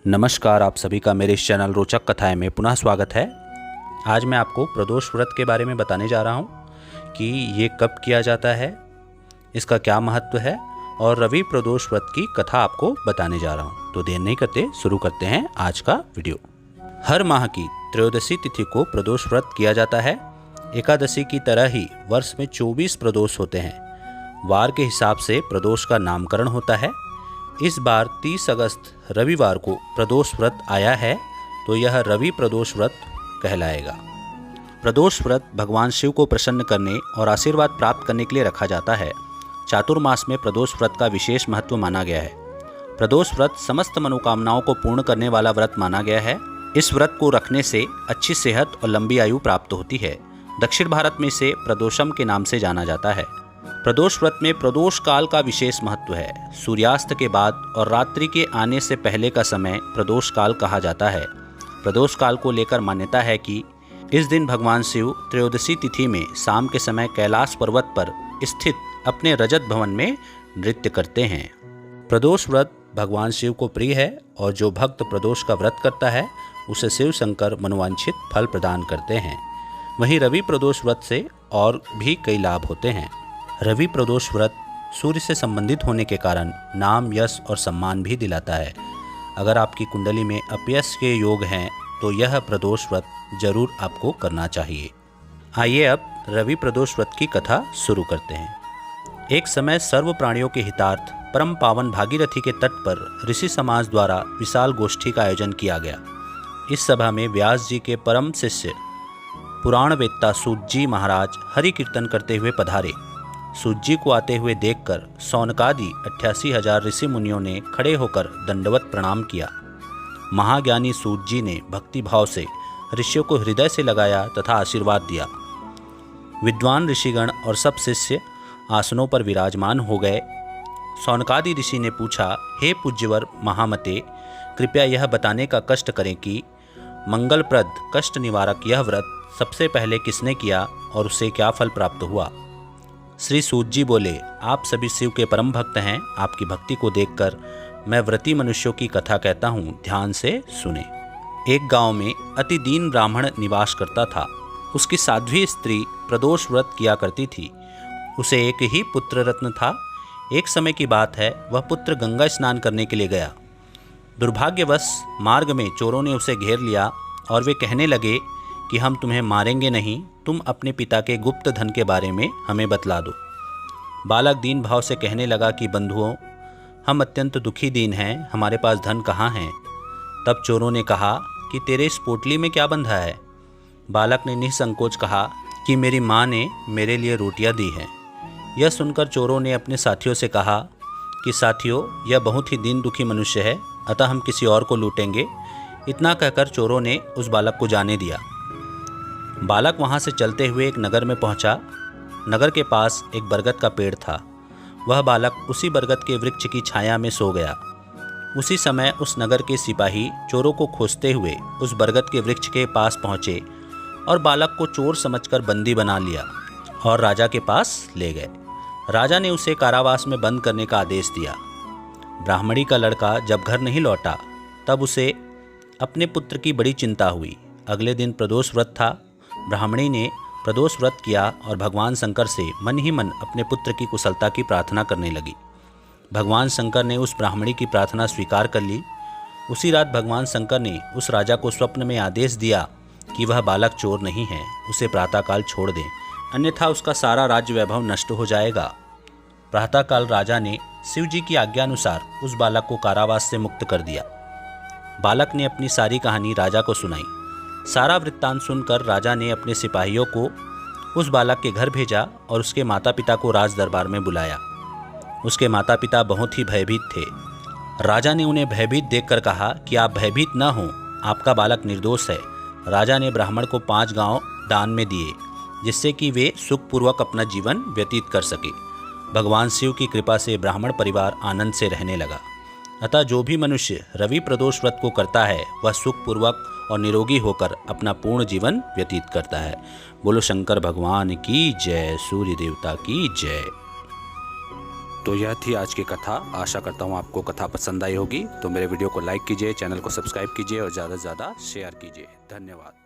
नमस्कार, आप सभी का मेरे इस चैनल रोचक कथाएं में पुनः स्वागत है। आज मैं आपको प्रदोष व्रत के बारे में बताने जा रहा हूं कि ये कब किया जाता है, इसका क्या महत्व है और रवि प्रदोष व्रत की कथा आपको बताने जा रहा हूं। तो देर नहीं करते शुरू करते हैं आज का वीडियो। हर माह की त्रयोदशी तिथि को प्रदोष व्रत किया जाता है। एकादशी की तरह ही वर्ष में 24 प्रदोष होते हैं। वार के हिसाब से प्रदोष का नामकरण होता है। इस बार 30 अगस्त रविवार को प्रदोष व्रत आया है, तो यह रवि प्रदोष व्रत कहलाएगा। प्रदोष व्रत भगवान शिव को प्रसन्न करने और आशीर्वाद प्राप्त करने के लिए रखा जाता है। चातुर्मास में प्रदोष व्रत का विशेष महत्व माना गया है। प्रदोष व्रत समस्त मनोकामनाओं को पूर्ण करने वाला व्रत माना गया है। इस व्रत को रखने से अच्छी सेहत और लंबी आयु प्राप्त होती है। दक्षिण भारत में इसे प्रदोषम के नाम से जाना जाता है। प्रदोष व्रत में प्रदोष काल का विशेष महत्व है। सूर्यास्त के बाद और रात्रि के आने से पहले का समय प्रदोष काल कहा जाता है। प्रदोष काल को लेकर मान्यता है कि इस दिन भगवान शिव त्रयोदशी तिथि में शाम के समय कैलाश पर्वत पर स्थित अपने रजत भवन में नृत्य करते हैं। प्रदोष व्रत भगवान शिव को प्रिय है और जो भक्त प्रदोष का व्रत करता है उसे शिव शंकर मनोवांछित फल प्रदान करते हैं। वहीं रवि प्रदोष व्रत से और भी कई लाभ होते हैं। रवि प्रदोष व्रत सूर्य से संबंधित होने के कारण नाम, यश और सम्मान भी दिलाता है। अगर आपकी कुंडली में अपयश के योग हैं तो यह प्रदोष व्रत जरूर आपको करना चाहिए। आइए अब रवि प्रदोष व्रत की कथा शुरू करते हैं। एक समय सर्व प्राणियों के हितार्थ परम पावन भागीरथी के तट पर ऋषि समाज द्वारा विशाल गोष्ठी का आयोजन किया गया। इस सभा में व्यास जी के परम शिष्य पुराण वेत्ता सूत जी महाराज हरि कीर्तन करते हुए पधारे। सूत जी को आते हुए देखकर सौनकादि 88,000 ऋषि मुनियों ने खड़े होकर दंडवत प्रणाम किया। महाज्ञानी सूत जी ने भक्ति भाव से ऋषियों को हृदय से लगाया तथा आशीर्वाद दिया। विद्वान ऋषिगण और सब शिष्य आसनों पर विराजमान हो गए। सौनकादि ऋषि ने पूछा, हे पूज्यवर महामते, कृपया यह बताने का कष्ट करें कि मंगलप्रद कष्ट निवारक यह व्रत सबसे पहले किसने किया और उसे क्या फल प्राप्त हुआ। श्री सूत जी बोले, आप सभी शिव के परम भक्त हैं। आपकी भक्ति को देखकर मैं व्रती मनुष्यों की कथा कहता हूँ, ध्यान से सुने। एक गांव में अति दीन ब्राह्मण निवास करता था। उसकी साध्वी स्त्री प्रदोष व्रत किया करती थी। उसे एक ही पुत्र रत्न था। एक समय की बात है, वह पुत्र गंगा स्नान करने के लिए गया। दुर्भाग्यवश मार्ग में चोरों ने उसे घेर लिया और वे कहने लगे कि हम तुम्हें मारेंगे नहीं, तुम अपने पिता के गुप्त धन के बारे में हमें बतला दो। बालक दीन भाव से कहने लगा कि बंधुओं, हम अत्यंत दुखी दीन हैं, हमारे पास धन कहाँ है। तब चोरों ने कहा कि तेरे इस पोटली में क्या बंधा है। बालक ने निसंकोच कहा कि मेरी माँ ने मेरे लिए रोटियाँ दी हैं। यह सुनकर चोरों ने अपने साथियों से कहा कि साथियों, यह बहुत ही दीन दुखी मनुष्य है, अतः हम किसी और को लूटेंगे। इतना कहकर चोरों ने उस बालक को जाने दिया। बालक वहाँ से चलते हुए एक नगर में पहुँचा। नगर के पास एक बरगद का पेड़ था। वह बालक उसी बरगद के वृक्ष की छाया में सो गया। उसी समय उस नगर के सिपाही चोरों को खोजते हुए उस बरगद के वृक्ष के पास पहुँचे और बालक को चोर समझकर बंदी बना लिया और राजा के पास ले गए। राजा ने उसे कारावास में बंद करने का आदेश दिया। ब्राह्मणी का लड़का जब घर नहीं लौटा तब उसे अपने पुत्र की बड़ी चिंता हुई। अगले दिन प्रदोष व्रत था। ब्राह्मणी ने प्रदोष व्रत किया और भगवान शंकर से मन ही मन अपने पुत्र की कुशलता की प्रार्थना करने लगी। भगवान शंकर ने उस ब्राह्मणी की प्रार्थना स्वीकार कर ली। उसी रात भगवान शंकर ने उस राजा को स्वप्न में आदेश दिया कि वह बालक चोर नहीं है, उसे प्रातःकाल छोड़ दें, अन्यथा उसका सारा राज्य वैभव नष्ट हो जाएगा। प्रातःकाल राजा ने शिव जी की आज्ञानुसार उस बालक को कारावास से मुक्त कर दिया। बालक ने अपनी सारी कहानी राजा को सुनाई। सारा वृत्तांत सुनकर राजा ने अपने सिपाहियों को उस बालक के घर भेजा और उसके माता पिता को राज दरबार में बुलाया। उसके माता पिता बहुत ही भयभीत थे। राजा ने उन्हें भयभीत देखकर कहा कि आप भयभीत न हों, आपका बालक निर्दोष है। राजा ने ब्राह्मण को 5 गांव दान में दिए, जिससे कि वे सुखपूर्वक अपना जीवन व्यतीत कर सके। भगवान शिव की कृपा से ब्राह्मण परिवार आनंद से रहने लगा। अतः जो भी मनुष्य रवि प्रदोष व्रत को करता है वह सुखपूर्वक और निरोगी होकर अपना पूर्ण जीवन व्यतीत करता है। बोलो शंकर भगवान की जय, सूर्य देवता की जय। तो यह थी आज की कथा। आशा करता हूँ आपको कथा पसंद आई होगी। तो मेरे वीडियो को लाइक कीजिए, चैनल को सब्सक्राइब कीजिए और ज़्यादा से ज़्यादा शेयर कीजिए। धन्यवाद।